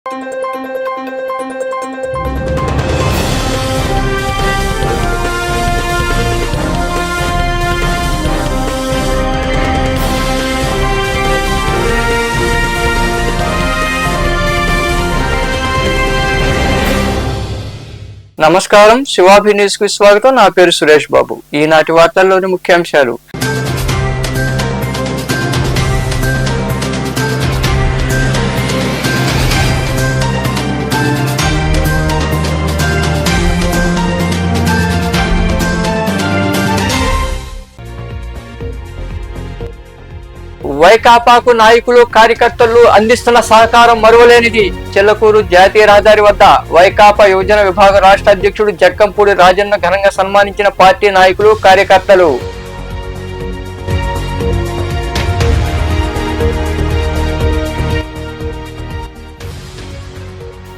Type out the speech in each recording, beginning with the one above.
నమస్కారం, శివాభి న్యూస్ కు స్వాగతం. నా పేరు సురేష్ బాబు. ఈనాటి వార్తల్లోని ముఖ్యాంశాలు. వైకాపాకు నాయకులు కార్యకర్తలు అందిస్తున్న సహకారం మరువలేనిది. చెల్లకూరు జాతీయ రహదారి వద్ద వైకాపా యువజన విభాగ రాష్ట్ర అధ్యక్షుడు జక్కంపూడి రాజన్న ఘనంగా సన్మానించిన పార్టీ నాయకులు కార్యకర్తలు.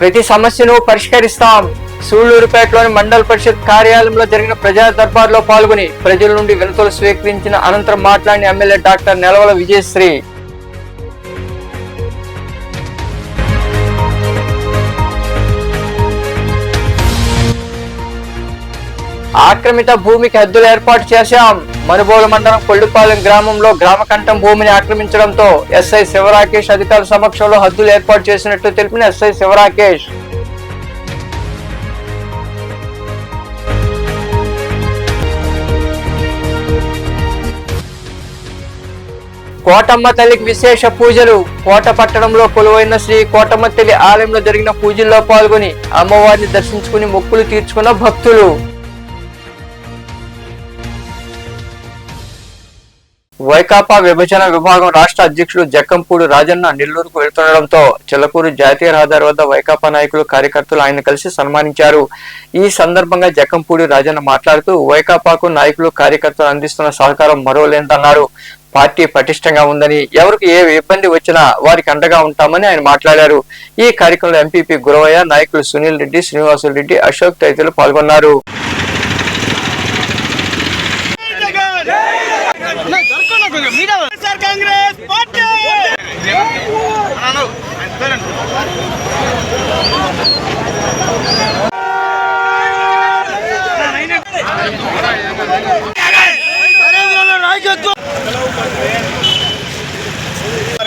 ప్రతి సమస్యను పరిష్కరిస్తాం. సూళ్లూరుపేటలోని మండల పరిషత్ కార్యాలయంలో జరిగిన ప్రజా దర్బార్లో పాల్గొని ప్రజల నుండి వినతులు స్వీకరించిన అనంతరం మాట్లాడిన ఎమ్మెల్యే డాక్టర్ నెలవల విజయశ్రీ. ఆక్రమిత భూమికి హద్దులు ఏర్పాటు చేశాం. మనుబోలు మండలం కొల్లిపాలెం గ్రామంలో గ్రామకంఠం భూమిని ఆక్రమించడంతో ఎస్ఐ శివరాకేష్ అధికారుల సమక్షంలో హద్దులు ఏర్పాటు చేసినట్లు తెలిపిన ఎస్ఐ శివరాకేష్. కోటమ్మ తల్లికి విశేష పూజలు. కోట పట్టణంలో కొలువైన శ్రీ కోటమ్మ తల్లి ఆలయంలో జరిగిన పూజల్లో పాల్గొని అమ్మవారిని దర్శించుకుని మొక్కులు తీర్చుకున్న భక్తులు. వైకాపా విభజన విభాగం రాష్ట్ర అధ్యక్షుడు జక్కంపూడి రాజన్న నెల్లూరుకు వెళ్తుండటంతో చెల్లకూరు జాతీయ రహదారి వద్ద వైకాపా నాయకులు కార్యకర్తలు ఆయన కలిసి సన్మానించారు. ఈ సందర్భంగా జక్కంపూడి రాజన్న మాట్లాడుతూ వైకాపాకు నాయకులు కార్యకర్తలు అందిస్తున్న సహకారం మరోలేదన్నారు. పార్టీ పటిష్టంగా ఉందని, ఎవరికి ఏ ఇబ్బంది వచ్చినా వారికి అండగా ఉంటామని ఆయన మాట్లాడారు. ఈ కార్యక్రమంలో ఎంపీపీ గురవయ్య, నాయకులు సునీల్ రెడ్డి, శ్రీనివాసులు రెడ్డి, అశోక్ తదితరులు పాల్గొన్నారు.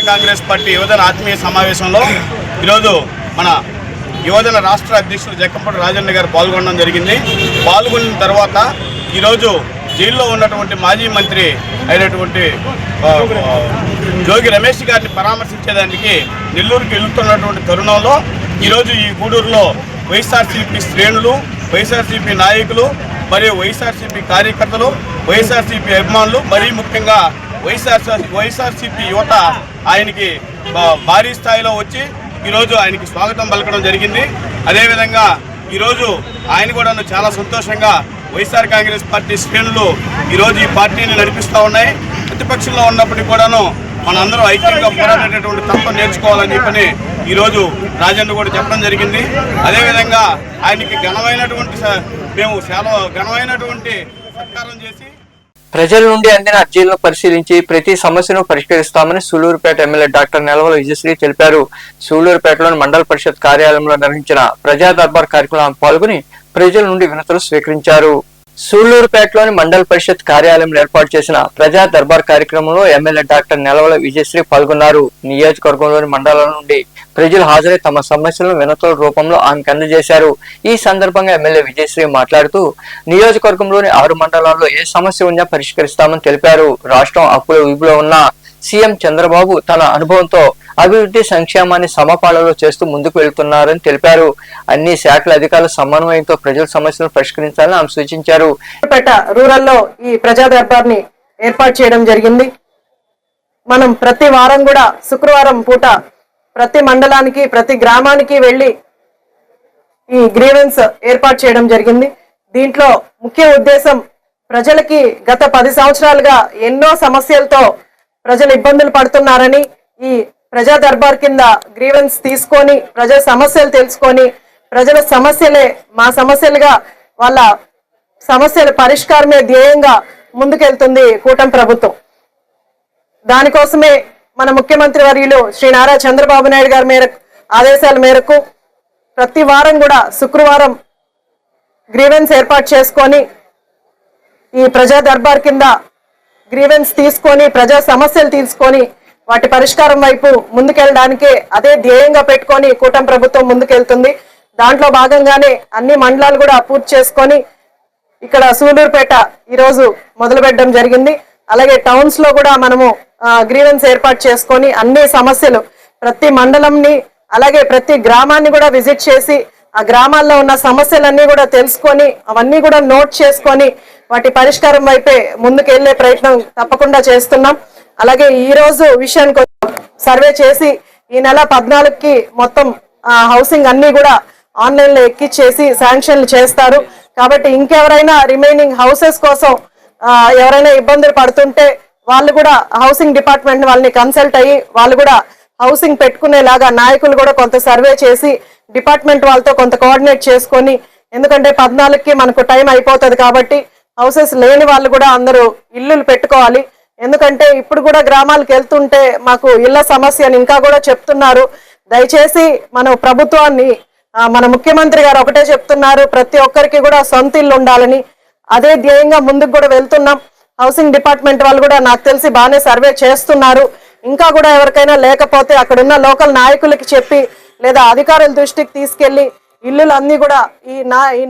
కాంగ్రెస్ పార్టీ యువజన ఆత్మీయ సమావేశంలో ఈరోజు మన యువజన రాష్ట్ర అధ్యక్షుడు జక్కంపూడి రాజన్న గారు పాల్గొనడం జరిగింది. పాల్గొన్న తర్వాత ఈరోజు జైల్లో ఉన్నటువంటి మాజీ మంత్రి అయినటువంటి జోగి రమేష్ గారిని పరామర్శించేదానికి నెల్లూరుకి వెళ్తున్నటువంటి తరుణంలో ఈరోజు ఈ గూడూరులో వైఎస్ఆర్సీపీ శ్రేణులు, వైఎస్ఆర్సీపీ నాయకులు మరియు వైఎస్ఆర్సీపీ కార్యకర్తలు, వైఎస్ఆర్సీపీ అభిమానులు, మరీ ముఖ్యంగా వైఎస్ఆర్సీపీ యువత ఆయనకి భారీ స్థాయిలో వచ్చి ఈరోజు ఆయనకి స్వాగతం పలకడం జరిగింది. అదేవిధంగా ఈరోజు ఆయన కూడా చాలా సంతోషంగా వైఎస్ఆర్ కాంగ్రెస్ పార్టీ శ్రేణులు ఈరోజు ఈ పార్టీని నడిపిస్తూ ఉన్నాయి. ప్రతిపక్షంలో ఉన్నప్పటికీ కూడాను మనందరం ఐక్యంగా పోరాడేటటువంటి తత్వం నేర్చుకోవాలని చెప్పని ఈరోజు రాజన్న కూడా చెప్పడం జరిగింది. అదేవిధంగా ఆయనకి మేము చాలా ఘనమైనటువంటి సత్కారం చేసి ప్రజల నుండి అందిన అర్జీలను పరిశీలించి ప్రతి సమస్యను పరిష్కరిస్తామని సూళ్లూరుపేట ఎమ్మెల్యే డాక్టర్ నెలవల విజయశ్రీ తెలిపారు. సూళ్లూరుపేటలోని మండల పరిషత్ కార్యాలయంలో నిర్వహించిన ప్రజా దర్బార్ కార్యక్రమంలో పాల్గొని ప్రజల నుండి వినతులు స్వీకరించారు. సూళ్లూరుపేటలోని మండల పరిషత్ కార్యాలయంలో ఏర్పాటు చేసిన ప్రజా దర్బార్ కార్యక్రమంలో ఎమ్మెల్యే డాక్టర్ నెలవల విజయశ్రీ పాల్గొన్నారు. నియోజకవర్గంలోని మండలాల నుండి ప్రజలు హాజరై తమ సమస్యలను వినతుల రూపంలో ఆమెకు అందజేశారు. ఈ సందర్భంగా ఎమ్మెల్యే విజయశ్రీ మాట్లాడుతూ నియోజకవర్గంలోని 6 మండలాల్లో ఏ సమస్య ఉన్నా పరిష్కరిస్తామని తెలిపారు. రాష్ట్రం అప్పుల ఊబిలో ఉన్న సీఎం చంద్రబాబు తన అనుభవంతో అభివృద్ధి సంక్షేమాన్ని సమపాలలో చేస్తూ ముందుకు వెళ్తున్నారని తెలిపారు. అన్ని శాఖల అధికారుల సమన్వయంతో ప్రజల సమస్యలను పరిష్కరించాలని ఆమె సూచించారు. రూరల్లో ఈ ప్రజా దర్బార్ని ఏర్పాటు చేయడం జరిగింది. మనం ప్రతి వారం కూడా శుక్రవారం పూట ప్రతి మండలానికి, ప్రతి గ్రామానికి వెళ్లి ఈ గ్రీవెన్స్ ఏర్పాటు చేయడం జరిగింది. దీంట్లో ముఖ్య ఉద్దేశం ప్రజలకి గత 10 సంవత్సరాలుగా ఎన్నో సమస్యలతో ప్రజలు ఇబ్బందులు పడుతున్నారని ఈ ప్రజా దర్బార్ కింద గ్రీవెన్స్ తీసుకొని ప్రజల సమస్యలు తెలుసుకొని ప్రజల సమస్యలే మా సమస్యలుగా వాళ్ళ సమస్యల పరిష్కారమే ధ్యేయంగా ముందుకెళ్తుంది కూటమి ప్రభుత్వం. దానికోసమే మన ముఖ్యమంత్రి వర్యులు శ్రీ నారా చంద్రబాబు నాయుడు గారి ఆదేశాల మేరకు ప్రతి వారం కూడా శుక్రవారం గ్రీవెన్స్ ఏర్పాటు చేసుకొని ఈ ప్రజా దర్బార్ కింద గ్రీవెన్స్ తీసుకొని ప్రజా సమస్యలు తీసుకొని వాటి పరిష్కారం వైపు ముందుకెళ్ళడానికి అదే ధ్యేయంగా పెట్టుకొని కూటమి ప్రభుత్వం ముందుకెళ్తుంది. దాంట్లో భాగంగానే అన్ని మండలాలు కూడా పూర్తి చేసుకొని ఇక్కడ సూలూరుపేట ఈరోజు మొదలు పెట్టడం జరిగింది. అలాగే టౌన్స్ లో కూడా మనము గ్రీవెన్స్ ఏర్పాటు చేసుకొని అన్ని సమస్యలు ప్రతి మండలంని అలాగే ప్రతి గ్రామాన్ని కూడా విజిట్ చేసి ఆ గ్రామాల్లో ఉన్న సమస్యలన్నీ కూడా తెలుసుకొని అవన్నీ కూడా నోట్ చేసుకొని వాటి పరిష్కారం వైపే ముందుకు వెళ్లే ప్రయత్నం తప్పకుండా చేస్తున్నాం. అలాగే ఈ రోజు విషయానికి సర్వే చేసి ఈ నెల 14కి మొత్తం హౌసింగ్ అన్ని కూడా ఆన్లైన్ లో ఎక్కిచ్చేసి శాంక్షన్లు చేస్తారు. కాబట్టి ఇంకెవరైనా రిమైనింగ్ హౌసెస్ కోసం ఎవరైనా ఇబ్బందులు పడుతుంటే వాళ్ళు కూడా హౌసింగ్ డిపార్ట్మెంట్ వాళ్ళని కన్సల్ట్ అయ్యి వాళ్ళు కూడా హౌసింగ్ పెట్టుకునేలాగా నాయకులు కూడా కొంత సర్వే చేసి డిపార్ట్మెంట్ వాళ్ళతో కొంత కోఆర్డినేట్ చేసుకొని, ఎందుకంటే 14కి మనకు టైం అయిపోతుంది కాబట్టి హౌసెస్ లేని వాళ్ళు కూడా అందరూ ఇల్లులు పెట్టుకోవాలి. ఎందుకంటే ఇప్పుడు కూడా గ్రామాలకు వెళ్తుంటే మాకు ఇళ్ల సమస్యని ఇంకా కూడా చెప్తున్నారు. దయచేసి మన ప్రభుత్వాన్ని మన ముఖ్యమంత్రి గారు ఒకటే చెప్తున్నారు, ప్రతి ఒక్కరికి కూడా సొంత ఇల్లు ఉండాలని. అదే ధ్యేయంగా ముందుకు కూడా వెళ్తున్నాం. హౌసింగ్ డిపార్ట్మెంట్ వాళ్ళు కూడా నాకు తెలిసి బాగానే సర్వే చేస్తున్నారు. ఇంకా కూడా ఎవరికైనా లేకపోతే అక్కడున్న లోకల్ నాయకులకి చెప్పి లేదా అధికారుల దృష్టికి తీసుకెళ్లి ఇల్లులు అన్ని కూడా ఈ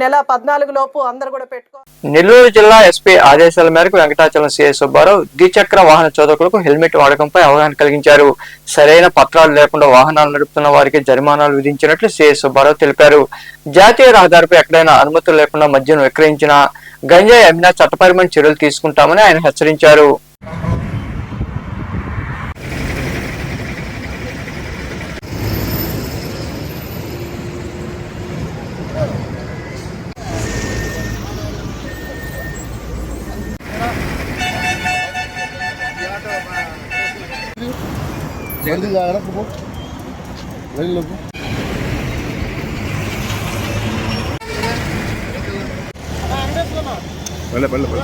నెల 14 లోపు అందరు కూడా పెట్టుకో. నెల్లూరు జిల్లా ఎస్పీ ఆదేశాల మేరకు వెంకటాచలం సిఐ సుబ్బారావు ద్విచక్ర వాహన చోదకులకు హెల్మెట్ వాడకంపై అవగాహన కలిగించారు. సరైన పత్రాలు లేకుండా వాహనాలు నడుపుతున్న వారికి జరిమానాలు విధించినట్లు సిఐ సుబ్బారావు తెలిపారు. జాతీయ రహదారిపై ఎక్కడైనా అనుమతులు లేకుండా మద్యం విక్రయించినా, గంజాయి అమ్మినా చట్టపరమైన చర్యలు తీసుకుంటామని ఆయన హెచ్చరించారు. जल्दी जा रहा है वही लोग पहले पहले पहले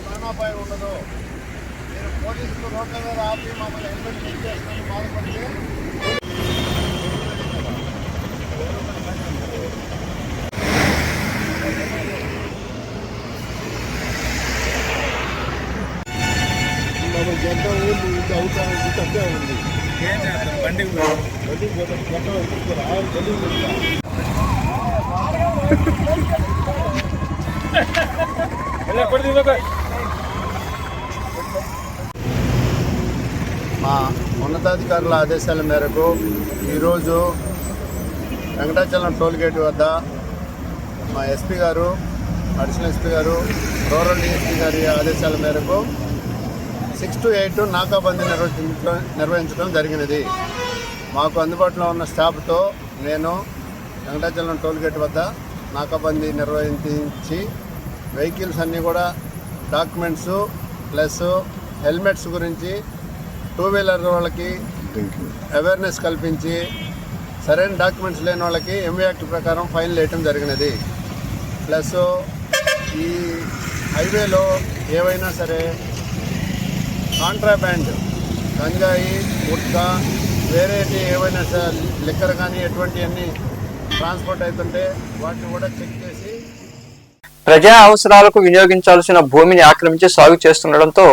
ప్రాణాపాయం ఉండదు. మీరు పోలీసులు రోడ్ల మీద ఆపి మమ్మల్ని హెల్మెట్ చెక్ చేసుకొని బాధపడితే గంట ఊళ్ళు అవుతానికి తప్పే ఉంది. బండి గంట మా ఉన్నతాధికారుల ఆదేశాల మేరకు ఈరోజు వెంకటాచలం టోల్ గేట్ వద్ద మా ఎస్పీ గారు, అడిషనల్ ఎస్పీ గారు, రూరల్ డిఎస్పీ గారి ఆదేశాల మేరకు 6 to 8 నాకాబందీ నిర్వహించడం జరిగినది. మాకు అందుబాటులో ఉన్న స్టాఫ్తో నేను వెంకటాచలం టోల్ గేట్ వద్ద నాకాబందీ నిర్వహించి వెహికల్స్ అన్నీ కూడా డాక్యుమెంట్స్ ప్లస్ హెల్మెట్స్ గురించి 2 వీలర్ వాళ్ళకి అవేర్నెస్ కల్పించి సరైన డాక్యుమెంట్స్ లేని వాళ్ళకి ఎంవీ యాక్ట్ ప్రకారం ఫైన్ వేయటం జరిగినది. ప్లస్ ఈ హైవేలో ఏవైనా సరే కాంట్రాబ్యాండ్ గంజాయి, గుట్కా, వేరేటి ఏవైనా లిక్కర్ కానీ ఎటువంటివన్నీ ట్రాన్స్పోర్ట్ అవుతుంటే వాటిని కూడా చెక్ చేసి ప్రజా అవసరాలకు వినియోగించాల్సిన భూమిని ఆక్రమించి సాగు చేస్తుండటంతో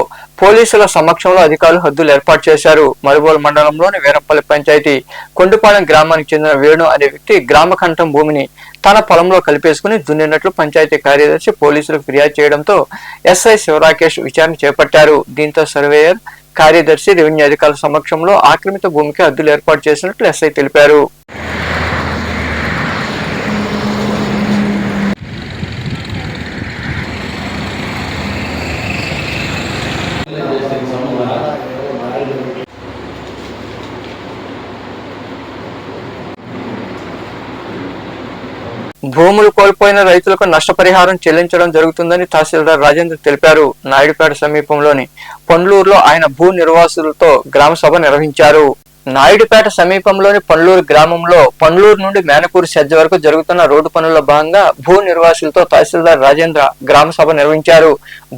పోలీసుల సమక్షంలో అధికారులు హద్దులు ఏర్పాటు చేశారు. మరుబోలు మండలంలోని వీరంపల్లి పంచాయతీ కొండుపాలెం గ్రామానికి చెందిన వేణు అనే వ్యక్తి గ్రామకంఠం భూమిని తన పొలంలో కలిపేసుకుని దున్నినట్లు పంచాయతీ కార్యదర్శి పోలీసులకు ఫిర్యాదు చేయడంతో ఎస్ఐ శివరాకేష్ విచారణ చేపట్టారు. దీంతో సర్వేయర్, కార్యదర్శి, రెవెన్యూ అధికారుల సమక్షంలో ఆక్రమిత భూమికి హద్దులు ఏర్పాటు చేసినట్లు ఎస్ఐ తెలిపారు. భూములు కోల్పోయిన రైతులకు నష్టపరిహారం చెల్లించడం జరుగుతుందని తహసీల్దార్ రాజేంద్ర తెలిపారు. నాయుడుపేట సమీపంలోని పొండ్లూరులో ఆయన భూ నిర్వాసులతో గ్రామ సభ నిర్వహించారు. నాయుడుపేట సమీపంలోని పండ్లూరు గ్రామంలో పండ్లూరు నుండి మేనకూరు సెజ్జ వరకు జరుగుతున్న రోడ్డు పనుల్లో భాగంగా భూ నిర్వాసులతో తహసీల్దార్ రాజేంద్ర గ్రామ సభ నిర్వహించారు.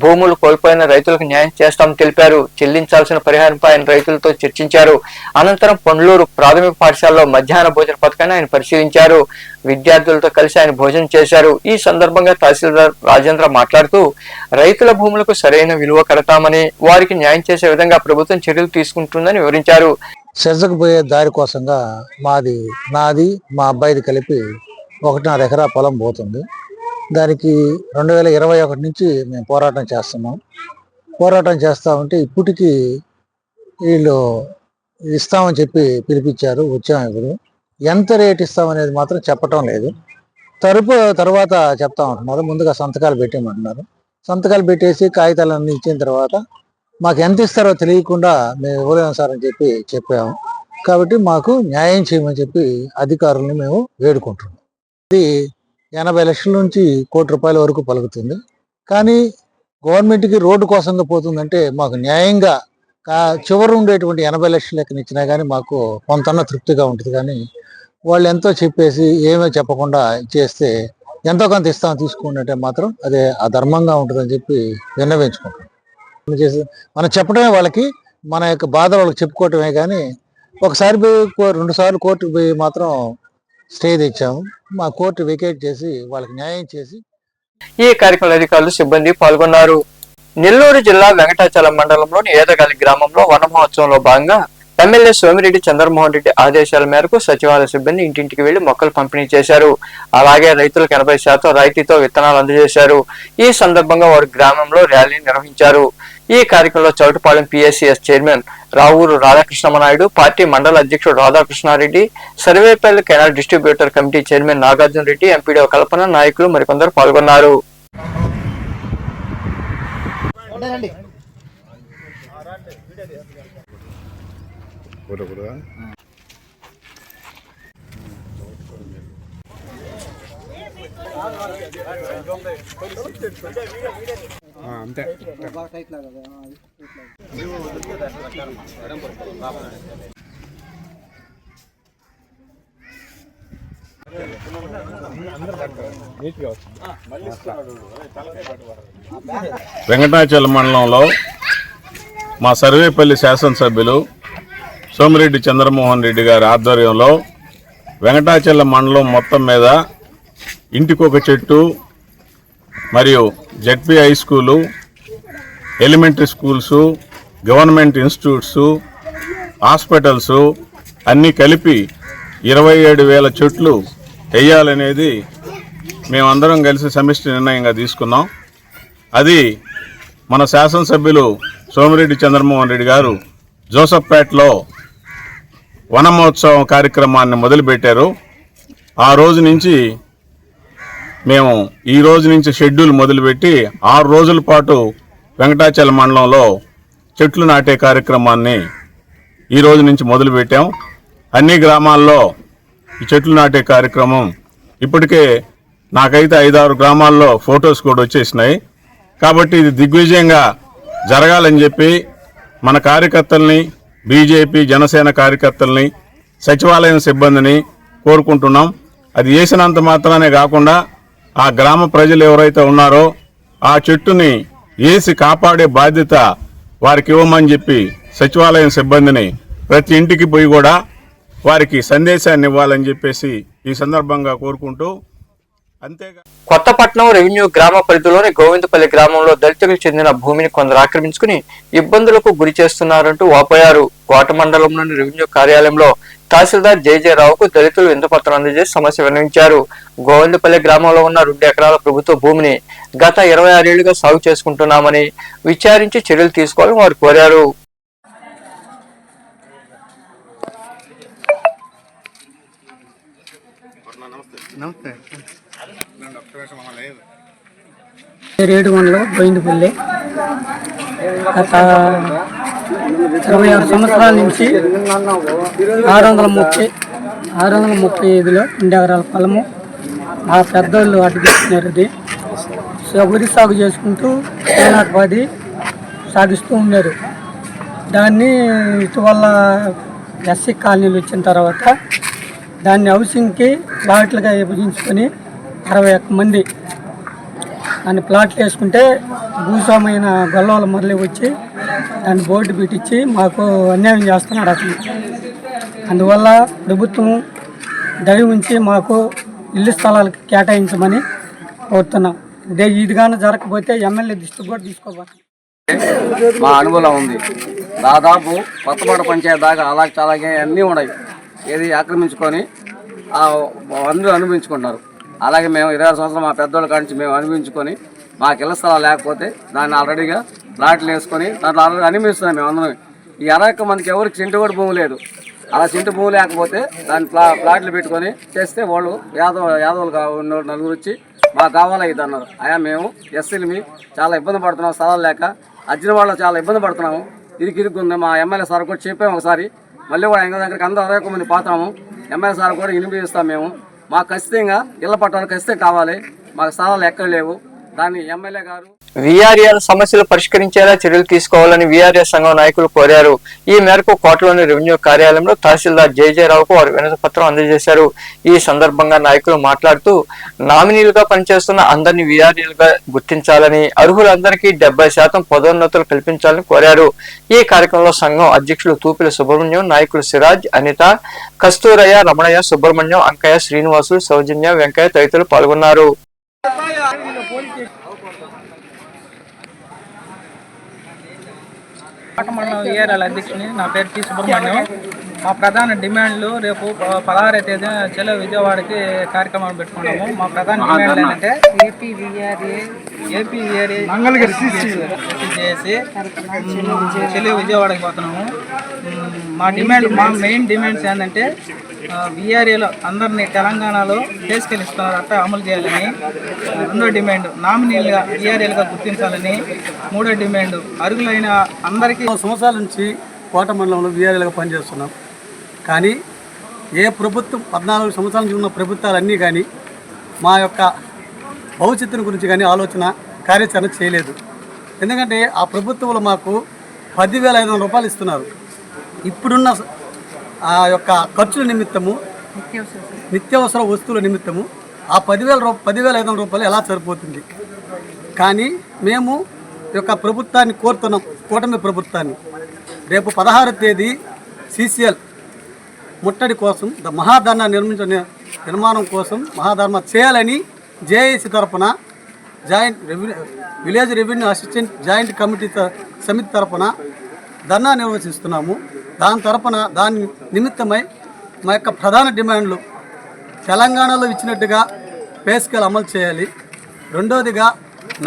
భూములు కోల్పోయిన రైతులకు న్యాయం చేస్తామని తెలిపారు. చెల్లించాల్సిన పరిహారంపై ఆయన రైతులతో చర్చించారు. అనంతరం పండ్లూరు ప్రాథమిక పాఠశాలలో మధ్యాహ్న భోజన పథకాన్ని ఆయన పరిశీలించారు. విద్యార్థులతో కలిసి ఆయన భోజనం చేశారు. ఈ సందర్భంగా తహసీల్దార్ రాజేంద్ర మాట్లాడుతూ రైతుల భూములకు సరైన విలువ కడతామని, వారికి న్యాయం చేసే విధంగా ప్రభుత్వం చర్యలు తీసుకుంటుందని వివరించారు. సెజ్జకు పోయే దారి కోసంగా నాది మా అబ్బాయిది కలిపి 1.5 ఎకరా పొలం పోతుంది. దానికి 2021 నుంచి మేము పోరాటం చేస్తా ఉంటే ఇప్పటికీ వీళ్ళు ఇస్తామని చెప్పి పిలిపించారు. వచ్చాము. ఇప్పుడు ఎంత రేట్ ఇస్తామనేది మాత్రం చెప్పటం లేదు. తర్వాత చెప్తా ఉంటున్నారు. ముందుగా సంతకాలు పెట్టేయమంటున్నారు. సంతకాలు పెట్టేసి కాగితాలన్నీ ఇచ్చిన తర్వాత మాకు ఎంత ఇస్తారో తెలియకుండా మేము ఇవ్వలేము సార్ అని చెప్పాము. కాబట్టి మాకు న్యాయం చేయమని చెప్పి అధికారుల్ని మేము వేడుకుంటున్నాం. ఇది 80 లక్షల నుంచి ₹1 కోటి వరకు పలుకుతుంది. కానీ గవర్నమెంట్కి రోడ్డు కోసంగా పోతుందంటే మాకు న్యాయంగా చివరి ఉండేటువంటి 80 లక్షల లెక్కనిచ్చినా కానీ మాకు కొంతన్న తృప్తిగా ఉంటుంది. కానీ వాళ్ళు ఎంతో చెప్పేసి ఏమీ చెప్పకుండా చేస్తే ఎంతో కొంత ఇస్తాం తీసుకుంటే మాత్రం అదే అధర్మంగా ఉంటుందని చెప్పి విన్నవించుకుంటాం. మనం చెప్పడమే వాళ్ళకి, మన యొక్క బాధలు వాళ్ళకి చెప్పుకోవటమే. కానీ ఒకసారి పోయి 2 సార్లు కోర్టుకు పోయి మాత్రం స్టే తెచ్చాము. మా కోర్టు వెకేట్ చేసి వాళ్ళకి న్యాయం చేసి. ఈ కార్యక్రమంలో అధికారులు, సిబ్బంది పాల్గొన్నారు. నెల్లూరు జిల్లా వెంకటాచలం మండలంలోని ఏదగాలి గ్రామంలో వన మహోత్సవంలో భాగంగా ఎమ్మెల్యే సోమిరెడ్డి చంద్రమోహన్ రెడ్డి ఆదేశాల మేరకు సచివాలయ సిబ్బంది ఇంటింటికి వెళ్లి మొక్కలు పంపిణీ చేశారు. అలాగే రైతులకు 80% రాయితీతో విత్తనాలు అందజేశారు. ఈ సందర్భంగా వారు గ్రామంలో ర్యాలీ నిర్వహించారు. ఈ కార్యక్రమంలో Choutupalem PSCS chairman Ravuru Radhakrishnama Naidu, party మండల అధ్యక్షుడు Radhakrishna Reddy, Sarvepalli canal distributor committee chairman Nagarjuna Reddy, MPDO Kalpana, నాయకులు మరికొందరు పాల్గొన్నారు. అంతే వెంకటాచలం మండలంలో మా సర్వేపల్లి శాసనసభ్యులు సోమిరెడ్డి చంద్రమోహన్ రెడ్డి గారి ఆధ్వర్యంలో వెంకటాచలం మండలం మొత్తం మీద ఇంటికొక చెట్టు మరియు ZP high school, elementary schools, government institutes, hospitals అన్నీ కలిపి 27,000 చెట్లు వేయాలనేది మేమందరం కలిసి సమిష్టి నిర్ణయంగా తీసుకున్నాం. అది మన శాసనసభ్యులు సోమిరెడ్డి చంద్రమోహన్ రెడ్డి గారు జోసఫ్పేటలో వన మహోత్సవం కార్యక్రమాన్ని మొదలుపెట్టారు. ఆ రోజు నుంచి మేము ఈ రోజు నుంచి షెడ్యూల్ మొదలుపెట్టి 6 రోజుల పాటు వెంకటాచలం మండలంలో చెట్లు నాటే కార్యక్రమాన్ని ఈ రోజు నుంచి మొదలుపెట్టాం. అన్ని గ్రామాల్లో ఈ చెట్లు నాటే కార్యక్రమం ఇప్పటికే నాకైతే 5-6 గ్రామాల్లో ఫొటోస్ కూడా వచ్చేసినాయి. కాబట్టి ఇది దిగ్విజయంగా జరగాలని చెప్పి మన కార్యకర్తల్ని, బీజేపీ జనసేన కార్యకర్తల్ని, సచివాలయం సిబ్బందిని కోరుకుంటున్నాం. అది వేసినంత మాత్రానే కాకుండా ఆ గ్రామ ప్రజలు ఎవరైతే ఉన్నారో ఆ చెట్టుని వేసి కాపాడే బాధ్యత వారికి ఇవ్వమని చెప్పి సచివాలయం సిబ్బందిని ప్రతి ఇంటికి పోయి కూడా వారికి సందేశాన్ని ఇవ్వాలని చెప్పేసి ఈ సందర్భంగా కోరుకుంటూ, అంతేగా కొత్తపట్నం రెవెన్యూ గ్రామ పరిధిలోని గోవిందపల్లి గ్రామంలో దళితులకు చెందిన భూమిని కొందరు ఆక్రమించుకుని ఇబ్బందులకు గురి చేస్తున్నారంటూ వాపోయారు. కోట మండలంలోని రెవెన్యూ కార్యాలయంలో తహసీల్దార్ జేజేరావుకు దళితులు వినతిపత్రం అందజేసి సమస్య విన్నవించారు. గోవిందపల్లి గ్రామంలో ఉన్న 2 ఎకరాల ప్రభుత్వ భూమిని గత 26 ఏళ్లుగా సాగు చేసుకుంటున్నామని విచారించి చర్యలు తీసుకోవాలని వారు కోరారు. రేడు మండలం గోవిందపల్లి గత 26 సంవత్సరాల నుంచి 635లో 2 ఎకరాల పొలము మా పెద్దోళ్ళు అడ్డుకుంటున్నారు. అది వరి సాగు చేసుకుంటూ నాటుపాది సాగిస్తూ ఉన్నారు. దాన్ని ఇటీవల ఎస్సీ కాలనీలు వచ్చిన తర్వాత దాన్ని హౌసింగ్కి ప్లాట్లుగా విభజించుకొని 61 మంది దాన్ని ప్లాట్లు వేసుకుంటే భూస్వామైన గొల్లవాళ్ళ మరలి వచ్చి దాన్ని బోర్డు పెట్టించి మాకు అన్యాయం చేస్తున్నాడు అతను. అందువల్ల ప్రభుత్వం దయ ఉంచి మాకు ఇల్లు స్థలాలకు కేటాయించమని కోరుతున్నాం. ఇది కానీ జరగకపోతే ఎమ్మెల్యే దృష్టికి కూడా తీసుకోవాలి. మా అనుభవం ఉంది. దాదాపు కొత్తపేట పంచాయతీ దాకా అలాగే అన్నీ ఉన్నాయి. ఏది ఆక్రమించుకొని అందరూ అనుభవించుకుంటున్నారు. అలాగే మేము 26 సంవత్సరాలు మా పెద్దోళ్ళ కాడి నుంచి మేము అనుభవించుకొని మాకు ఇళ్ల స్థలాలు లేకపోతే దాన్ని ఆల్రెడీగా ప్లాట్లు వేసుకొని దాంట్లో ఆల్రెడీ అనుభవిస్తున్నాం మేము అందరం. ఈ 60 మందికి ఎవరికి సెంటు కూడా భూమి లేదు. అలా సెంటు భూమి లేకపోతే దాన్ని ప్లాట్లు పెట్టుకొని చేస్తే వాళ్ళు యాదవులు ఉన్న నలుగురు వచ్చి మాకు కావాలా ఇది అన్నారు. అయ్యా మేము ఎస్సీలు చాలా ఇబ్బంది పడుతున్నాం, స్థలాలు లేక అర్జున వాళ్ళు చాలా ఇబ్బంది పడుతున్నాము, ఇరుక్కుంది. మా ఎమ్మెల్యే సార్ కూడా చెప్పాము ఒకసారి, మళ్ళీ కూడా ఆయన దగ్గరికి అందరూ 61 మంది పోతాము. ఎమ్మెల్యే సార్ కూడా వినిపిస్తాం మేము. మాకు ఖచ్చితంగా ఇళ్ల పట్టాలు ఖచ్చితంగా కావాలి, మాకు స్థలాలు ఎక్కడ లేవు. దాన్ని ఎమ్మెల్యే గారు వీఆర్ఏల సమస్యలు పరిష్కరించేలా చర్యలు తీసుకోవాలని వీఆర్ఏ సంఘం నాయకులు కోరారు. ఈ మేరకు కోటలోని రెవెన్యూ కార్యాలయంలో తహసీల్దార్ జయజయరావుకు వారు వినతి పత్రం అందజేశారు. ఈ సందర్భంగా నాయకులు మాట్లాడుతూ నామినీలుగా పనిచేస్తున్న అందరినీ వీఆర్ఏలుగా గుర్తించాలని, అర్హులందరికీ 70% పదోన్నతులు కల్పించాలని కోరారు. ఈ కార్యక్రమంలో సంఘం అధ్యక్షులు తూపిల సుబ్రహ్మణ్యం, నాయకులు సిరాజ్, అనిత, కస్తూరయ్య, రమణయ్య, సుబ్రహ్మణ్యం, అంకయ్య, శ్రీనివాసులు, సౌజన్య, వెంకయ్య తదితరులు పాల్గొన్నారు. మండలం వీఆర్ఎల్ అధ్యక్షుని. నా పేరు టి సుబ్రహ్మణ్యం. మా ప్రధాన డిమాండ్లు రేపు 16వ తేదీన చెలో విజయవాడకి కార్యక్రమాలు పెట్టుకున్నాము. మా ప్రధాన డిమాండ్లు ఏంటంటే ఏపీ వీఆర్ఏ చేసి చెలో విజయవాడకి పోతున్నాము. మా మెయిన్ డిమాండ్స్ ఏంటంటే వీఆర్ఏలో అందరినీ తెలంగాణలో తీసుకెళ్ళిస్తున్నారు అట్లా అమలు చేయాలని. రెండో డిమాండ్ నామినీలుగా వీఆర్ఏలుగా గుర్తించాలని. మూడో డిమాండ్ అర్హులైన అందరికీ. సంవత్సరాల నుంచి కోట మండలంలో వీఆర్ఏలుగా పనిచేస్తున్నాం. కానీ ఏ ప్రభుత్వం 14 సంవత్సరాల నుంచి ఉన్న ప్రభుత్వాలన్నీ కానీ మా యొక్క భవిష్యత్తుని గురించి కానీ ఆలోచన కార్యాచరణ చేయలేదు. ఎందుకంటే ఆ ప్రభుత్వంలో మాకు 10,500 రూపాయలు ఇస్తున్నారు. ఇప్పుడున్న ఆ యొక్క ఖర్చుల నిమిత్తము, నిత్యావసర వస్తువుల నిమిత్తము ఆ 10,500 రూపాయలు ఎలా సరిపోతుంది? కానీ మేము యొక్క ప్రభుత్వాన్ని కోరుతున్నాం, కూటమి ప్రభుత్వాన్ని. రేపు 16వ తేదీ CCL ముట్టడి కోసం మహాధర్నా నిర్మాణం కోసం మహాధర్నా చేయాలని జేఏసీ తరఫున village revenue assistant joint committee సమితి తరఫున ధర్నా నిర్వహిస్తున్నాము. దాని నిమిత్తమై మా యొక్క ప్రధాన డిమాండ్లు తెలంగాణలో ఇచ్చినట్టుగా పే స్కేల్ అమలు చేయాలి. రెండోదిగా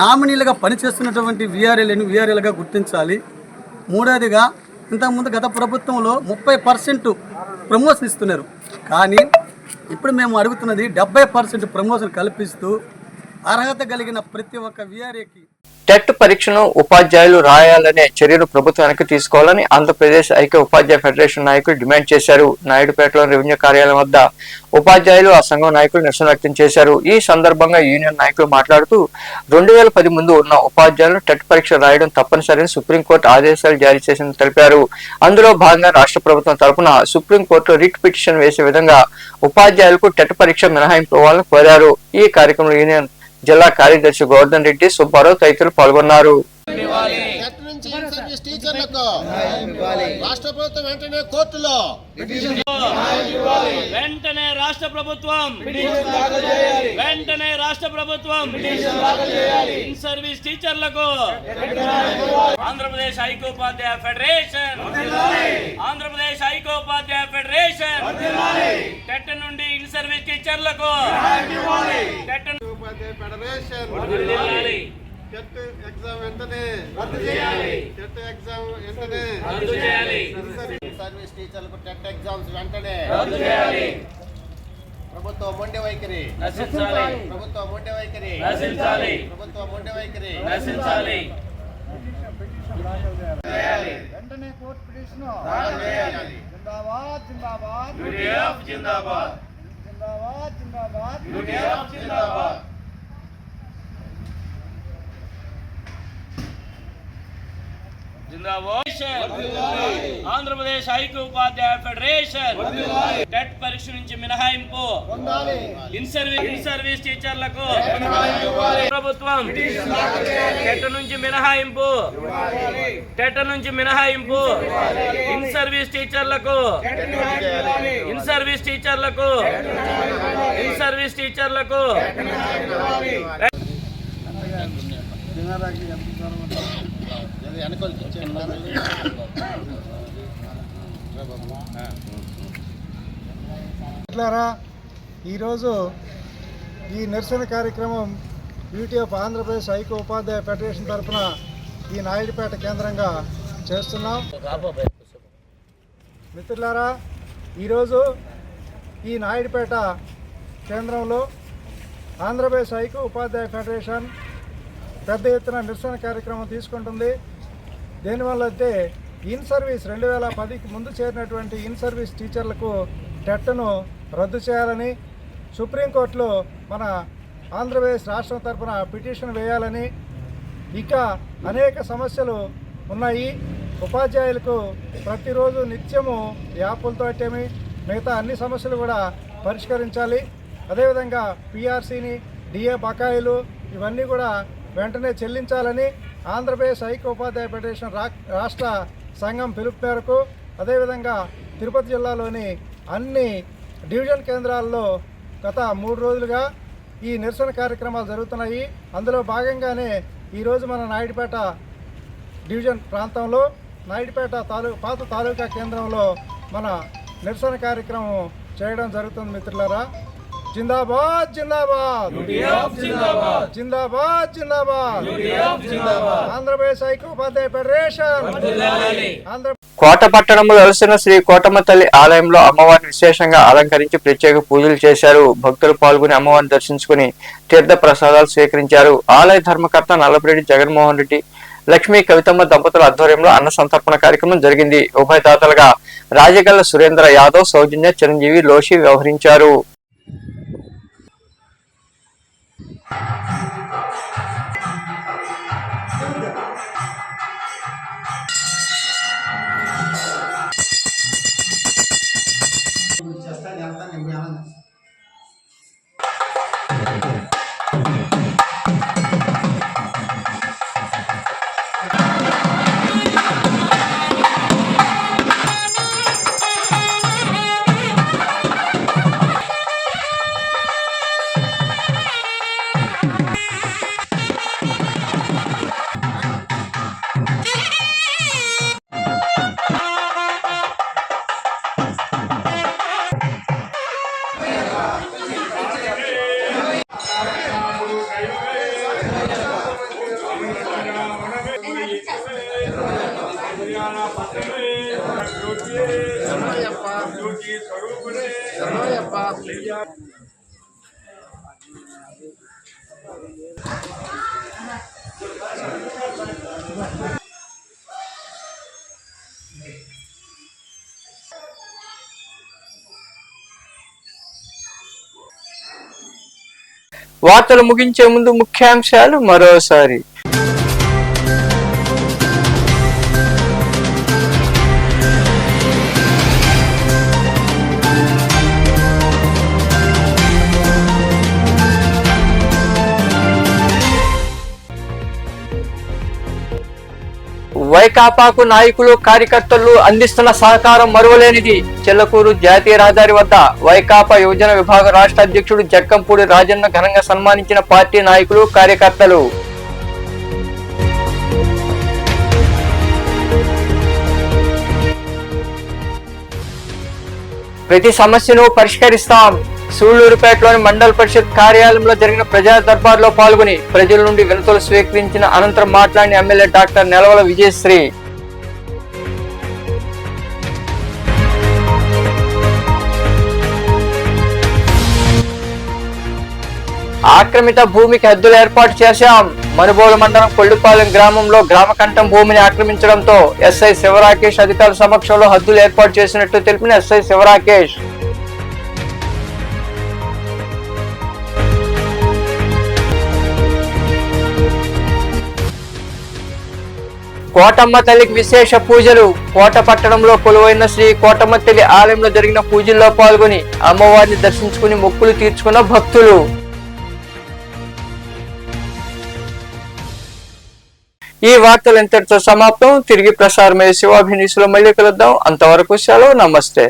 నామినీలుగా పనిచేస్తున్నటువంటి వీఆర్ఏలుగా గుర్తించాలి. మూడోదిగా ఇంతకుముందు గత ప్రభుత్వంలో 30% ప్రమోషన్ ఇస్తున్నారు. కానీ ఇప్పుడు మేము అడుగుతున్నది 70% ప్రమోషన్ కల్పిస్తూ అర్హత కలిగిన ప్రతి ఒక్క వీఆర్ఏకి టెట్ పరీక్షను ఉపాధ్యాయులు రాయాలనే చర్యలు ప్రభుత్వానికి తీసుకోవాలని ఆంధ్రప్రదేశ్ ఐక్య ఉపాధ్యాయ ఫెడరేషన్ నాయకులు డిమాండ్ చేశారు. నాయుడుపేటలో రెవెన్యూ కార్యాలయం వద్ద ఉపాధ్యాయులు, ఆ సంఘం నాయకులు నిరసన వ్యక్తం చేశారు. ఈ సందర్భంగా యూనియన్ నాయకులు మాట్లాడుతూ 2010 ముందు ఉన్న ఉపాధ్యాయులు టెట్ పరీక్ష రాయడం తప్పనిసరిని సుప్రీంకోర్టు ఆదేశాలు జారీ చేసిందని తెలిపారు. అందులో భాగంగా రాష్ట్ర ప్రభుత్వం తరఫున సుప్రీంకోర్టులో రిట్ పిటిషన్ వేసే విధంగా ఉపాధ్యాయులకు టెట్ పరీక్ష మినహాయింపు ఇవ్వాలని కోరారు. ఈ కార్యక్రమంలో యూనియన్ జిల్లా కార్యదర్శి గోవర్ధన్ రెడ్డి, సుబ్బారావు తదితరులు పాల్గొన్నారు. రాష్ట్ర ప్రభుత్వం వెంటనే కోర్టులో వెంటనే రాష్ట్ర ప్రభుత్వం ఇన్ సర్వీస్ టీచర్లకు ఆంధ్రప్రదేశ్ ఐకోపాధ్యాయ ఫెడరేషన్ టెట్ నుండి ఇన్ సర్వీస్ టీచర్లకు టెట్ ఎగ్జామ్ వెంటనే రద్దు చేయాలి. టెట్ ఎగ్జామ్ వెంటనే రద్దు చేయాలి. సర్వీస్ టీచర్లకు టెట్ ఎగ్జామ్స్ వెంటనే రద్దు చేయాలి. ప్రభుత్వ మొండి వైఖరి నశించాలి. వెంటనే కోర్టు పిటిషన్ జిందాబాద్. ఆంధ్రప్రదేశ్ ఐక్య ఉపాధ్యాయ ఫెడరేషన్ టెట్ పరీక్ష నుంచి మినహాయింపు ఇన్ సర్వీస్ టీచర్లకు ప్రభుత్వం టెట్ నుంచి మినహాయింపు ఇన్ సర్వీస్ టీచర్లకు ఈరోజు ఈ నిరసన కార్యక్రమం యూటీఎఫ్ ఆంధ్రప్రదేశ్ ఐక్య ఉపాధ్యాయ ఫెడరేషన్ తరఫున ఈ నాయుడుపేట కేంద్రంగా చేస్తున్నాం. మిత్రులారా, ఈరోజు ఈ నాయుడుపేట కేంద్రంలో ఆంధ్రప్రదేశ్ ఐక్య ఉపాధ్యాయ ఫెడరేషన్ పెద్ద ఎత్తున నిరసన కార్యక్రమం తీసుకుంటుంది. దేనివల్ల అయితే ఇన్ సర్వీస్ 2010కి ముందు చేరినటువంటి ఇన్ సర్వీస్ టీచర్లకు టెట్ను రద్దు చేయాలని సుప్రీంకోర్టులో మన ఆంధ్రప్రదేశ్ రాష్ట్రం తరఫున పిటిషన్ వేయాలని, ఇక అనేక సమస్యలు ఉన్నాయి. ఉపాధ్యాయులకు ప్రతిరోజు నిత్యము యాప్లతో అట్టేమి మిగతా అన్ని సమస్యలు కూడా పరిష్కరించాలి. అదేవిధంగా పిఆర్సీని, డిఏ బకాయిలు ఇవన్నీ కూడా వెంటనే చెల్లించాలని ఆంధ్రప్రదేశ్ ఐక్య ఉపాధ్యాయ ఫెడరేషన్ రాష్ట్ర సంఘం పిలుపు మేరకు, అదేవిధంగా తిరుపతి జిల్లాలోని అన్ని డివిజన్ కేంద్రాల్లో గత 3 రోజులుగా ఈ నిరసన కార్యక్రమాలు జరుగుతున్నాయి. అందులో భాగంగానే ఈరోజు మన నాయుడుపేట డివిజన్ ప్రాంతంలో నాయుడుపేట పాత తాలూకా కేంద్రంలో మన నిరసన కార్యక్రమం చేయడం జరుగుతుంది. మిత్రులారా, జిందాబాద్ జిందాబాద్ జిందాబాద్ జిందాబాద్ ఆంధ్రప్రదేశ్ ఐక్య ఉపాధ్యాయ ఫెడరేషన్. కోట పట్టణంలో వెలసిన శ్రీ కోటమ్మ తల్లి ఆలయంలో అమ్మవారిని విశేషంగా అలంకరించి ప్రత్యేక పూజలు చేశారు. భక్తులు పాల్గొని అమ్మవారిని దర్శించుకుని తీర్థ ప్రసాదాలు స్వీకరించారు. ఆలయ ధర్మకర్త నల్లపురెడ్డి జగన్మోహన్ రెడ్డి, లక్ష్మీ కవితమ్మ దంపతుల ఆధ్వర్యంలో అన్న సంతర్పణ కార్యక్రమం జరిగింది. ఉభయదాతలుగా రాజగల్ల సురేంద్ర యాదవ్, సౌజన్య, చిరంజీవి, లోషి వ్యవహరించారు. వార్తలు ముగించే ముందు ముఖ్యాంశాలు మరోసారి. వైకాపాకు నాయకులు, కార్యకర్తలు అందిస్తున్న సహకారం మరువలేనిది. చెల్లకూరు జాతీయ రహదారి వద్ద వైకాపా యువజన విభాగం రాష్ట్ర అధ్యక్షుడు జక్కంపూడి రాజన్న ఘనంగా సన్మానించిన పార్టీ నాయకులు, కార్యకర్తలు. ప్రతి సమస్యను పరిష్కరిస్తాం. సూళ్లూరుపేటలోని మండల పరిషత్ కార్యాలయంలో జరిగిన ప్రజా దర్బార్లో పాల్గొని ప్రజల నుండి వినతులు స్వీకరించిన అనంతరం మాట్లాడిన ఎమ్మెల్యే డాక్టర్ నెలవల విజయశ్రీ. ఆక్రమిత భూమికి హద్దులు ఏర్పాటు చేశాం. మనుబోలు మండలం కొల్లుపాలెం గ్రామంలో గ్రామకంఠం భూమిని ఆక్రమించడంతో ఎస్ఐ శివరాకేష్ అధికారుల సమక్షంలో హద్దులు ఏర్పాటు చేసినట్లు తెలిపిన ఎస్ఐ శివరాకేష్. కోటమ్మ తల్లికి విశేష పూజలు. కోట పట్టణంలో కొలువైన శ్రీ కోటమ్మ తల్లి ఆలయంలో జరిగిన పూజల్లో పాల్గొని అమ్మవారిని దర్శించుకుని మొక్కులు తీర్చుకున్న భక్తులు. ఈ వార్తలు ఎంతటితో సమాప్తం. తిరిగి ప్రసారమయ్యే శివాభినీసులో మళ్ళీ కలుద్దాం. అంతవరకు సెలవు. నమస్తే.